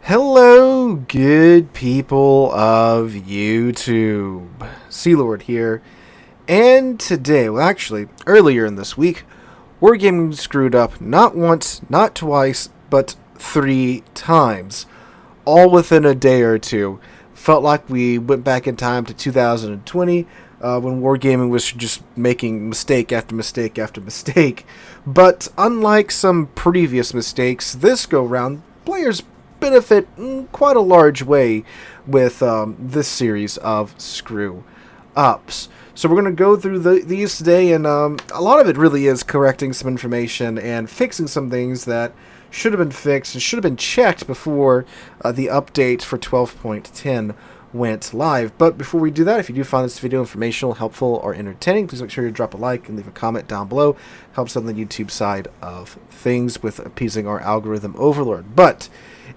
Hello, good people of YouTube. Sealord here, and today, well, actually, earlier in this week, Wargaming screwed up not once, not twice, but 3 times, all within a day or two. Felt like we went back in time to 2020, when Wargaming was just making mistake after mistake after mistake. But unlike some previous mistakes, this go round, players benefit in quite a large way with this series of screw ups. So we're going to go through these today, and a lot of it really is correcting some information and fixing some things that should have been fixed and should have been checked before the update for 12.10 went live. But before we do that, if you do find this video informational, helpful, or entertaining, please make sure you drop a like and leave a comment down below. Helps on the YouTube side of things with appeasing our algorithm overlord. But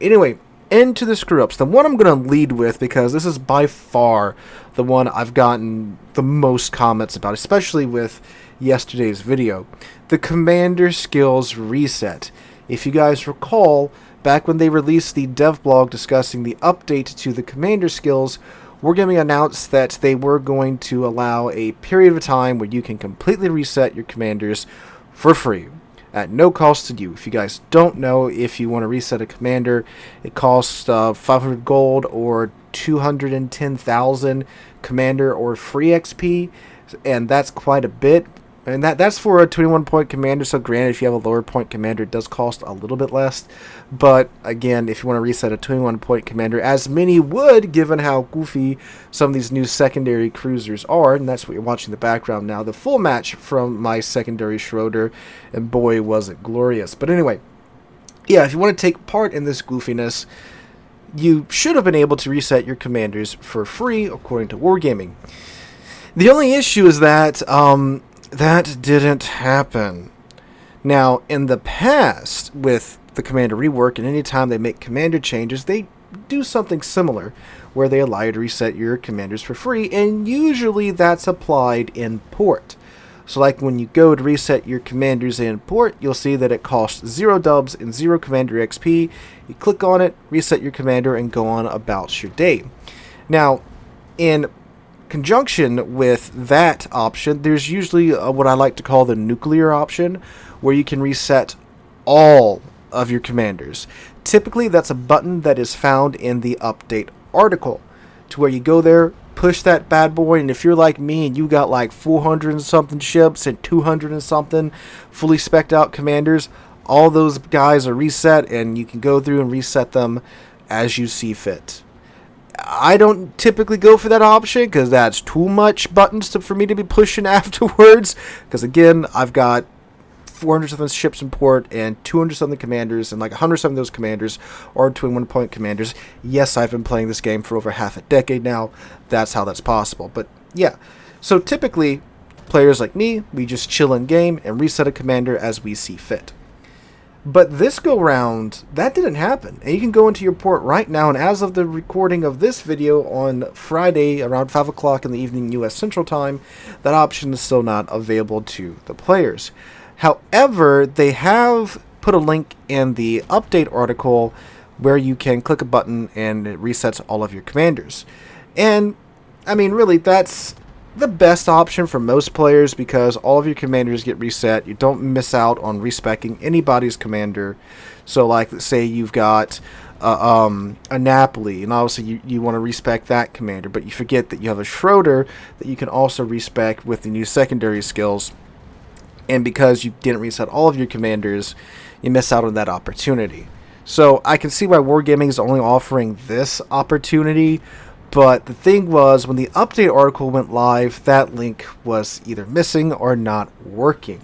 anyway, into the screw-ups. The one I'm going to lead with, because this is by far the one I've gotten the most comments about, especially with yesterday's video. The Commander Skills Reset. If you guys recall, back when they released the dev blog discussing the update to the Commander Skills, Wargaming announced that they were going to allow a period of time where you can completely reset your commanders for free, at no cost to you. If you guys don't know, if you want to reset a commander, it costs 500 gold or 210,000 commander or free XP, and that's quite a bit. And that's for a 21-point commander, so granted, if you have a lower point commander, it does cost a little bit less. But again, if you want to reset a 21-point commander, as many would, given how goofy some of these new secondary cruisers are, and that's what you're watching in the background now, the full match from my secondary Schroeder, and boy, was it glorious. But anyway, yeah, if you want to take part in this goofiness, you should have been able to reset your commanders for free, according to Wargaming. The only issue is that, that didn't happen. Now, in the past, with the Commander rework, and anytime they make commander changes, they do something similar, where they allow you to reset your commanders for free, and usually that's applied in port. So like when you go to reset your commanders in port, you'll see that it costs 0 dubs and 0 commander XP. You click on it, reset your commander, and go on about your day. Now, in conjunction with that option, there's usually what I like to call the nuclear option, where you can reset all of your commanders. Typically, that's a button that is found in the update article, to where you go there, push that bad boy, and if you're like me and you got like 400 and something ships and 200 and something fully spec'd out commanders, all those guys are reset, and you can go through and reset them as you see fit. I don't typically go for that option, because that's too much buttons for me to be pushing afterwards, because again, I've got 400 something ships in port and 200 something commanders, and like 100 something of those commanders are 21-point commanders. Yes, I've been playing this game for over half a decade now. That's how that's possible. But yeah, so typically players like me, we just chill in game and reset a commander as we see fit. But this go round, that didn't happen. And you can go into your port right now, and as of the recording of this video on Friday around 5 o'clock in the evening US Central Time, that option is still not available to the players. However, they have put a link in the update article where you can click a button and it resets all of your commanders. And, I mean, really, that's the best option for most players, because all of your commanders get reset. You don't miss out on respeccing anybody's commander. So like, let's say you've got a Napoli, and obviously you want to respec that commander, but you forget that you have a Schroeder that you can also respec with the new secondary skills, and because you didn't reset all of your commanders, you miss out on that opportunity. So I can see why Wargaming is only offering this opportunity. But the thing was, when the update article went live, that link was either missing or not working.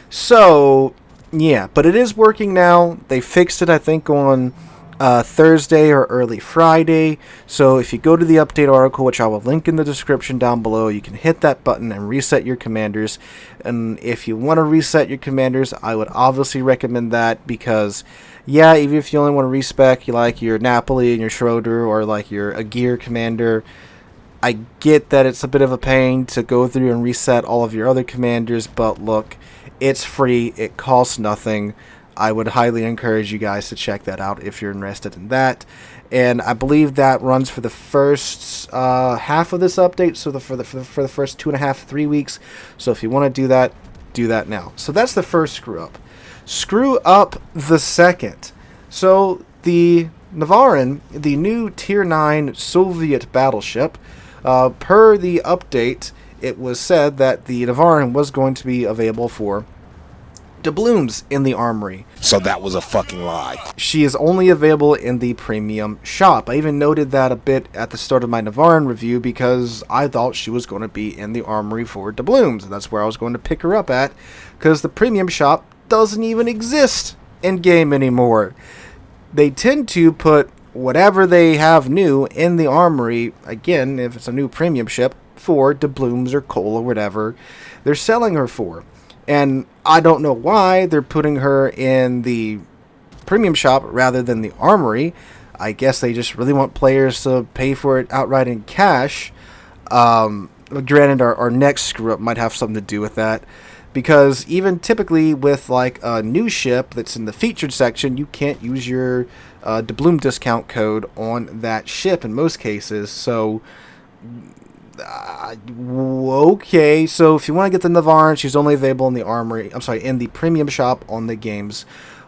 So, yeah, but it is working now. They fixed it, I think, on Thursday or early Friday. So if you go to the update article, which I will link in the description down below, you can hit that button and reset your commanders. And if you want to reset your commanders, I would obviously recommend that, because yeah, even if you only want to respec you like your Napoli and your Schroeder, or like your Aguirre commander, I get that it's a bit of a pain to go through and reset all of your other commanders, but look, it's free, it costs nothing. I would highly encourage you guys to check that out if you're interested in that. And I believe that runs for the first half of this update, so for the first 2.5, 3 weeks. So if you want to do that now. So that's the first screw up. Screw up the second. So the Navarin, the new Tier 9 Soviet battleship, per the update, it was said that the Navarin was going to be available for doubloons in the armory. So that was a fucking lie. She is only available in the premium shop. I even noted that a bit at the start of my Navarin review because I thought she was going to be in the armory for doubloons. And that's where I was going to pick her up at, because the premium shop doesn't even exist in game anymore. They tend to put whatever they have new in the armory, again, if it's a new premium ship, for doubloons or coal or whatever they're selling her for. And I don't know why they're putting her in the premium shop rather than the armory. I guess they just really want players to pay for it outright in cash. Granted, our next screw up might have something to do with that, because even typically with like a new ship that's in the featured section, you can't use your doubloon discount code on that ship in most cases. So okay, so if you want to get the Navarin, she's only available in the armory. I'm sorry, in the premium shop on the game's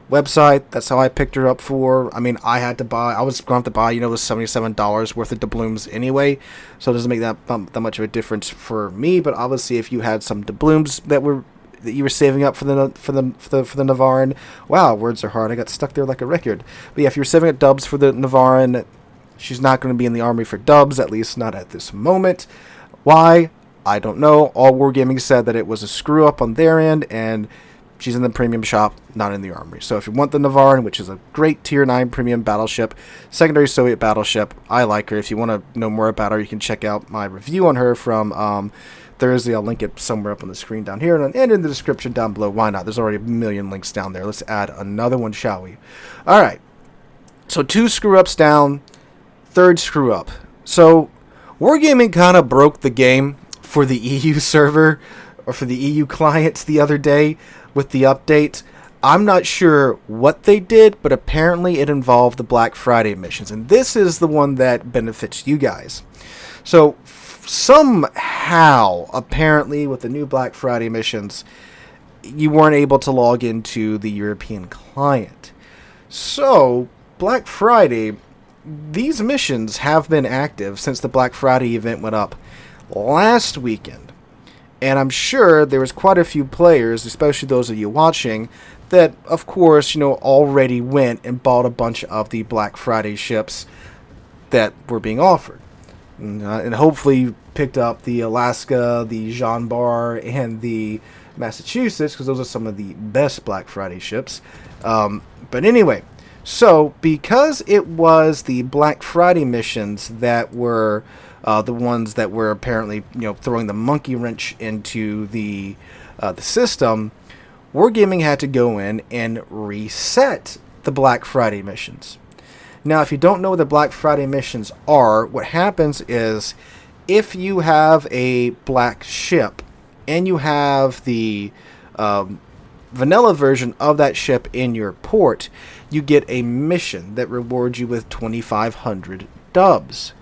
website. That's how I picked her up for. I mean, I was going to have to buy, the $77 worth of doubloons anyway, so it doesn't make that much of a difference for me. But obviously, if you had some doubloons that you were saving up for the Navarin, wow, words are hard. I got stuck there like a record. But yeah, if you're saving up dubs for the Navarin, she's not going to be in the armory for dubs, at least not at this moment. Why? I don't know. All Wargaming said that it was a screw up on their end, and she's in the premium shop, not in the armory. So if you want the Navarin, which is a great Tier 9 premium battleship, secondary Soviet battleship, I like her. If you want to know more about her, you can check out my review on her from Thursday. I'll link it somewhere up on the screen down here and in the description down below. Why not? There's already a million links down there. Let's add another one, shall we? All right. So 2 screw-ups down. Third screw-up. So Wargaming kind of broke the game for the EU server, or for the EU clients the other day with the update. I'm not sure what they did, but apparently it involved the Black Friday missions. And this is the one that benefits you guys. So somehow, apparently, with the new Black Friday missions, you weren't able to log into the European client. So, Black Friday, these missions have been active since the Black Friday event went up last weekend. And I'm sure there was quite a few players, especially those of you watching, that, of course, already went and bought a bunch of the Black Friday ships that were being offered. And hopefully picked up the Alaska, the Jean Bar, and the Massachusetts, because those are some of the best Black Friday ships. But anyway, so because it was the Black Friday missions that were the ones that were apparently throwing the monkey wrench into the system, Wargaming had to go in and reset the Black Friday missions. Now, if you don't know what the Black Friday missions are, what happens is if you have a black ship and you have the vanilla version of that ship in your port, you get a mission that rewards you with 2,500 dubs.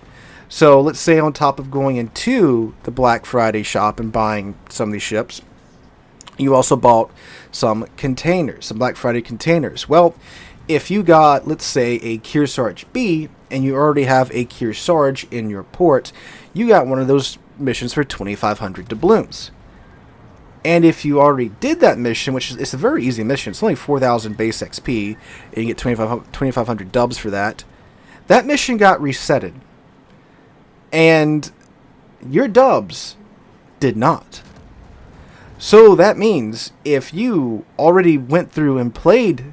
So let's say on top of going into the Black Friday shop and buying some of these ships, you also bought some containers, some Black Friday containers. Well, if you got, let's say, a Kearsarge B, and you already have a Kearsarge in your port, you got one of those missions for 2,500 doubloons. And if you already did that mission, which is it's a very easy mission, it's only 4,000 base XP, and you get 2,500 dubs for that, that mission got resetted. And your dubs did not. So that means if you already went through and played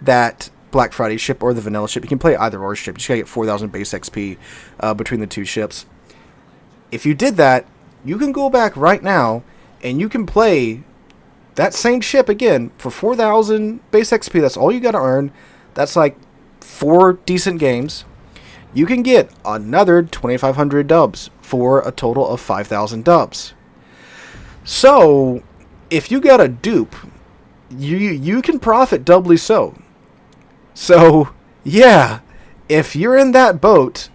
that Black Friday ship or the vanilla ship, you can play either or ship. You just gotta get 4,000 base XP between the two ships. If you did that, you can go back right now and you can play that same ship again for 4,000 base XP. That's all you gotta earn. That's like 4 decent games. You can get another 2,500 dubs for a total of 5,000 dubs. So, if you got a dupe you can profit doubly so. So, yeah, if you're in that boat,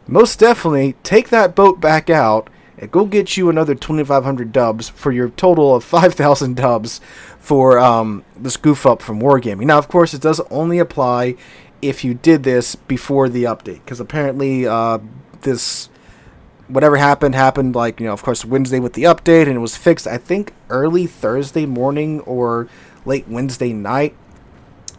most definitely take that boat back out and go get you another 2,500 dubs for your total of 5,000 dubs for this goof up from Wargaming. Now, of course, it does only apply if you did this before the update, because apparently this whatever happened like, of course, Wednesday with the update, and it was fixed, I think, early Thursday morning or late Wednesday night.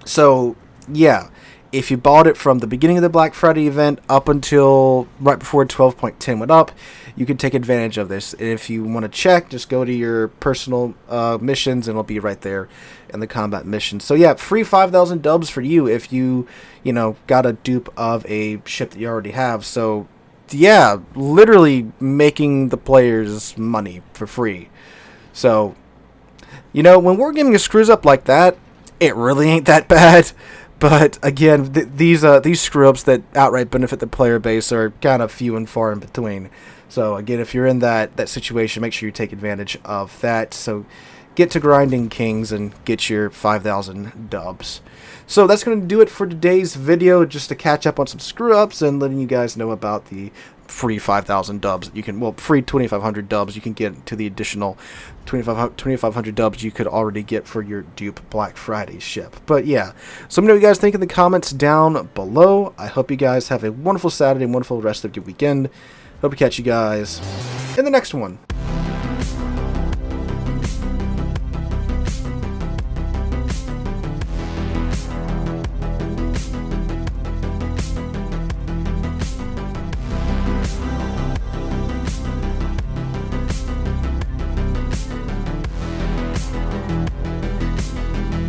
So, yeah, if you bought it from the beginning of the Black Friday event up until right before 12.10 went up, you can take advantage of this. And if you want to check, just go to your personal missions, and it'll be right there in the combat mission. So yeah, free 5,000 dubs for you if you got a dupe of a ship that you already have. So yeah, literally making the players money for free. So, when Wargaming screws up like that, it really ain't that bad. But again, these screw-ups that outright benefit the player base are kind of few and far in between. So again, if you're in that situation, make sure you take advantage of that. So get to grinding kings and get your 5,000 dubs. So that's going to do it for today's video, just to catch up on some screw-ups and letting you guys know about the free 5,000 dubs. Free 2,500 dubs. You can get to the additional 2,500 dubs you could already get for your dupe Black Friday ship. But yeah, so let me know what you guys think in the comments down below. I hope you guys have a wonderful Saturday, wonderful rest of your weekend. Hope to catch you guys in the next one.